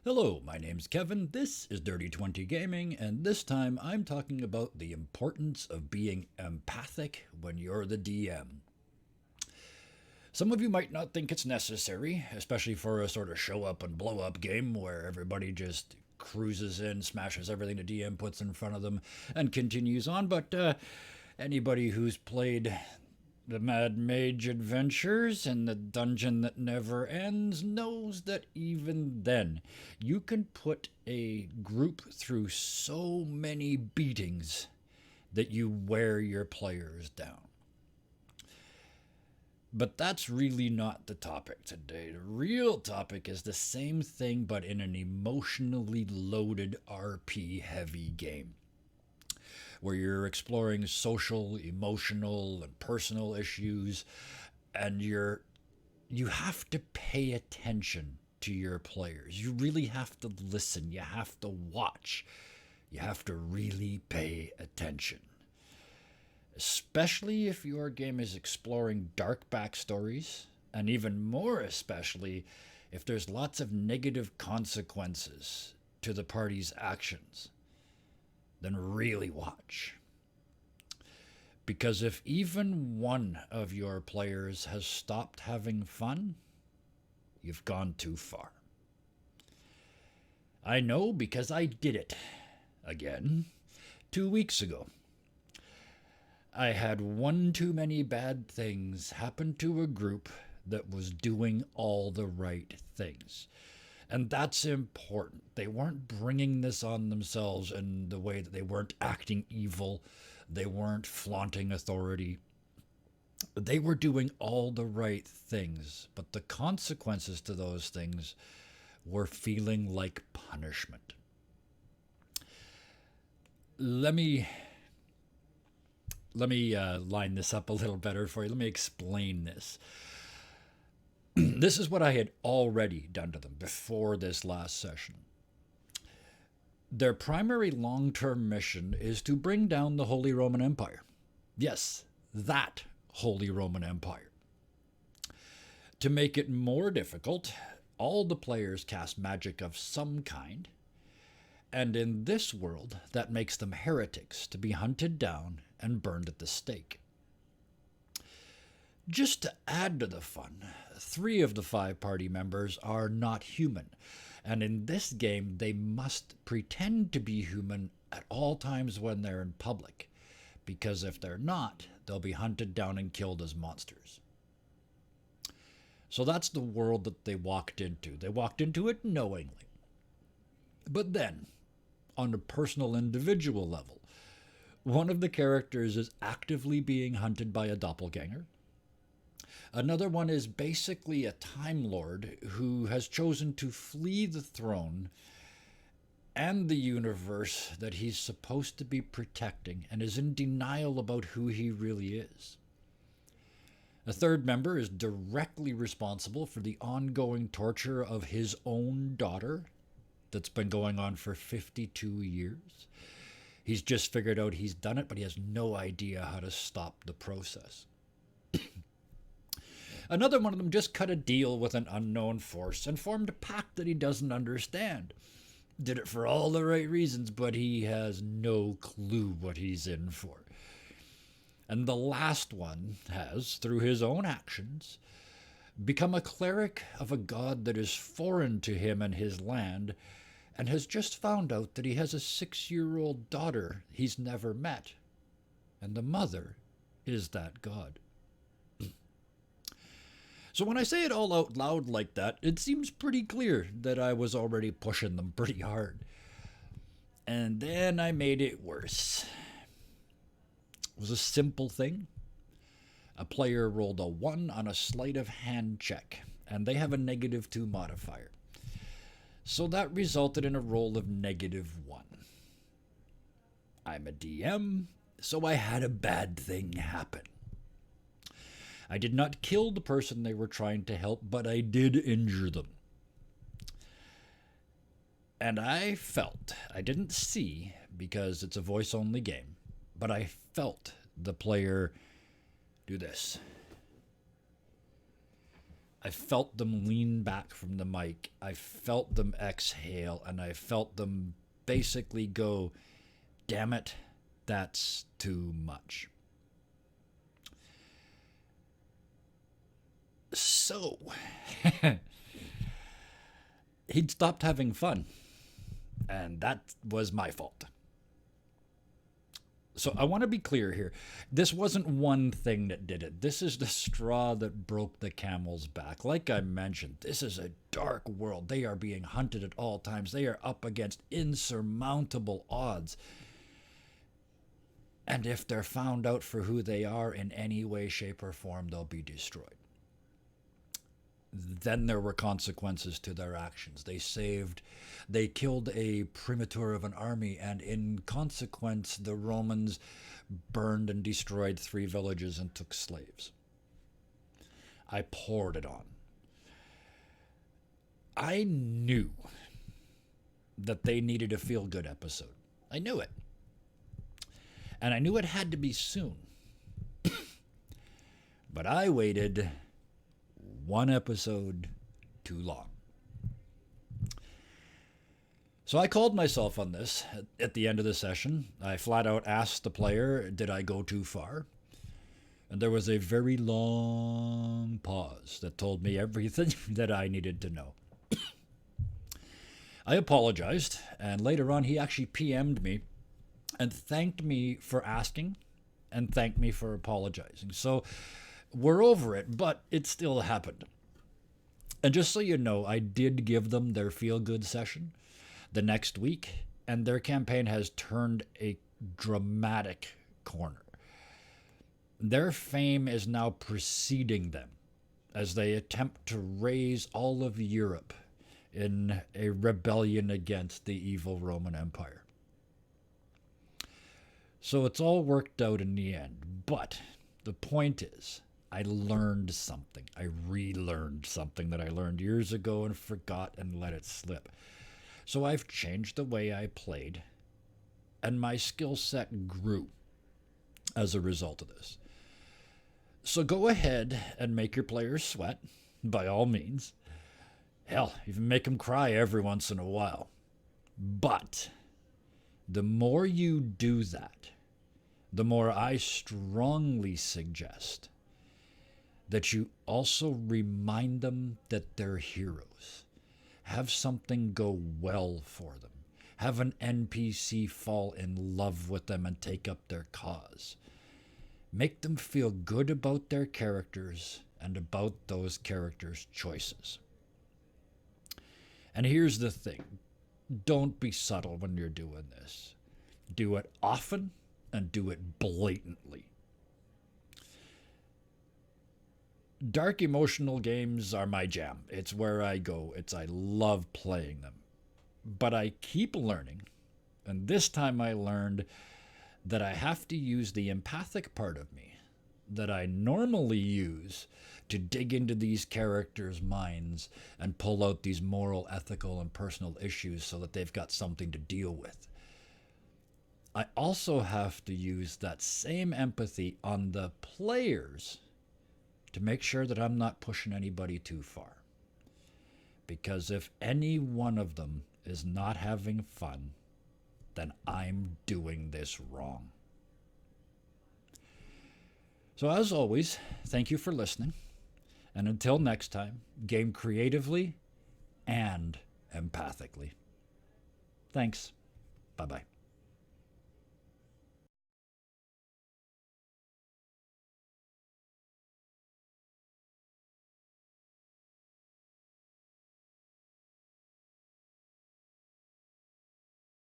Hello, my name's Kevin, this is Dirty 20 Gaming, and this time I'm talking about the importance of being empathic when you're the DM. Some of you might not think it's necessary, especially for a sort of show up and blow up game where everybody just cruises in, smashes everything the DM puts in front of them, and continues on, but anybody who's played the Mad Mage Adventures and the Dungeon That Never Ends knows that even then, you can put a group through so many beatings that you wear your players down. But that's really not the topic today. The real topic is the same thing, but in an emotionally loaded RP heavy game where you're exploring social, emotional, and personal issues, and you have to pay attention to your players. You really have to listen. You have to watch. You have to really pay attention. Especially if your game is exploring dark backstories, and even more especially if there's lots of negative consequences to the party's actions. Then really watch. Because if even one of your players has stopped having fun, you've gone too far. I know because I did it again 2 weeks ago. I had one too many bad things happen to a group that was doing all the right things. And that's important. They weren't bringing this on themselves in the way that they weren't acting evil. They weren't flaunting authority. They were doing all the right things, but the consequences to those things were feeling like punishment. Let me line this up a little better for you. Let me explain this. This is what I had already done to them before this last session. Their primary long-term mission is to bring down the Holy Roman Empire. Yes, that Holy Roman Empire. To make it more difficult, all the players cast magic of some kind, and in this world, that makes them heretics to be hunted down and burned at the stake. Just to add to the fun, 3 of the 5 party members are not human, and in this game they must pretend to be human at all times when they're in public, because if they're not, they'll be hunted down and killed as monsters. So that's the world that they walked into. They walked into it knowingly. But then, on a personal individual level, one of the characters is actively being hunted by a doppelganger. Another one is basically a Time Lord who has chosen to flee the throne and the universe that he's supposed to be protecting and is in denial about who he really is. A third member is directly responsible for the ongoing torture of his own daughter that's been going on for 52 years. He's just figured out he's done it, but he has no idea how to stop the process. Another one of them just cut a deal with an unknown force and formed a pact that he doesn't understand. Did it for all the right reasons, but he has no clue what he's in for. And the last one has, through his own actions, become a cleric of a god that is foreign to him and his land, and has just found out that he has a 6-year-old daughter he's never met. And the mother is that god. So when I say it all out loud like that, it seems pretty clear that I was already pushing them pretty hard. And then I made it worse. It was a simple thing. A player rolled a 1 on a sleight of hand check, and they have a -2 modifier. So that resulted in a roll of -1. I'm a DM, so I had a bad thing happen. I did not kill the person they were trying to help, but I did injure them. And I felt, I didn't see because it's a voice-only game, but I felt the player do this. I felt them lean back from the mic. I felt them exhale, and I felt them basically go, damn it, that's too much. So, he'd stopped having fun, and that was my fault. So I want to be clear here. This wasn't one thing that did it. This is the straw that broke the camel's back. Like I mentioned, this is a dark world. They are being hunted at all times. They are up against insurmountable odds. And if they're found out for who they are in any way, shape, or form, they'll be destroyed. Then there were consequences to their actions. They killed a premature of an army, and in consequence, the Romans burned and destroyed 3 villages and took slaves. I poured it on. I knew that they needed a feel-good episode. I knew it. And I knew it had to be soon. But I waited 1 episode too long. So I called myself on this at the end of the session. I flat out asked the player, did I go too far? And there was a very long pause that told me everything that I needed to know. I apologized, and later on he actually PM'd me and thanked me for asking and thanked me for apologizing. So we're over it, but it still happened. And just so you know, I did give them their feel-good session the next week, and their campaign has turned a dramatic corner. Their fame is now preceding them as they attempt to raise all of Europe in a rebellion against the evil Roman Empire. So it's all worked out in the end, but the point is, I learned something. I relearned something that I learned years ago and forgot and let it slip. So I've changed the way I played, and my skill set grew as a result of this. So go ahead and make your players sweat, by all means. Hell, even make them cry every once in a while. But the more you do that, the more I strongly suggest that you also remind them that they're heroes. Have something go well for them. Have an NPC fall in love with them and take up their cause. Make them feel good about their characters and about those characters' choices. And here's the thing. Don't be subtle when you're doing this. Do it often and do it blatantly. Dark emotional games are my jam. It's where I go. I love playing them. But I keep learning, and this time I learned that I have to use the empathic part of me that I normally use to dig into these characters' minds and pull out these moral, ethical, and personal issues so that they've got something to deal with. I also have to use that same empathy on the players to make sure that I'm not pushing anybody too far. Because if any one of them is not having fun, then I'm doing this wrong. So as always, thank you for listening. And until next time, game creatively and empathically. Thanks. Bye-bye.